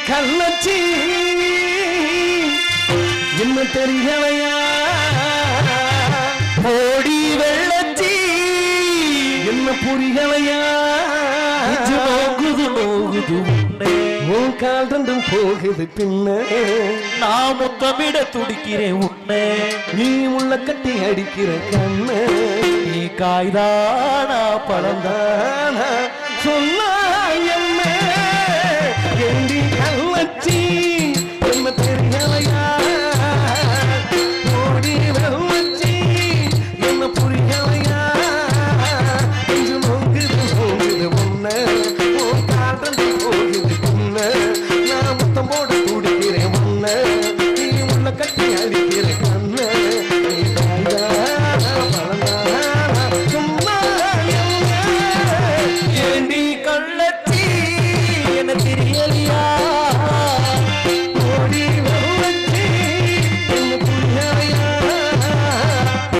கள்ளச்சி என்ன தெரியலையா ஓடி வெள்ளச்சி என்ன புரியலையா நோகுது நோகுது உன் கால் ரெண்டும் போகுது பின்ன நான் முத்தமிட துடிக்கிறேன் உன்னை நீ உள்ள கட்டி அடிக்கிற கண்ண நீ காய்தானா பழந்தானா சொன்னா என்ன ஏண்டி கள்ளச்சி என்ன தெரியலையா ஓடி வெள்ளச்சி என்ன புரியலையா கொஞ்சம் நோங்குது நோங்குது உன்ன உன் கால் ரெண்டும் போகுது பின்ன நான் முத்தம் போட துடிக்கிறேன் உன்ன நீ உள்ள கட்டி அடிக்கிற கண்ண நீ காய்தானா பழந்தானா சும்மா ஏண்டி கள்ளச்சி என்ன தெரியலையா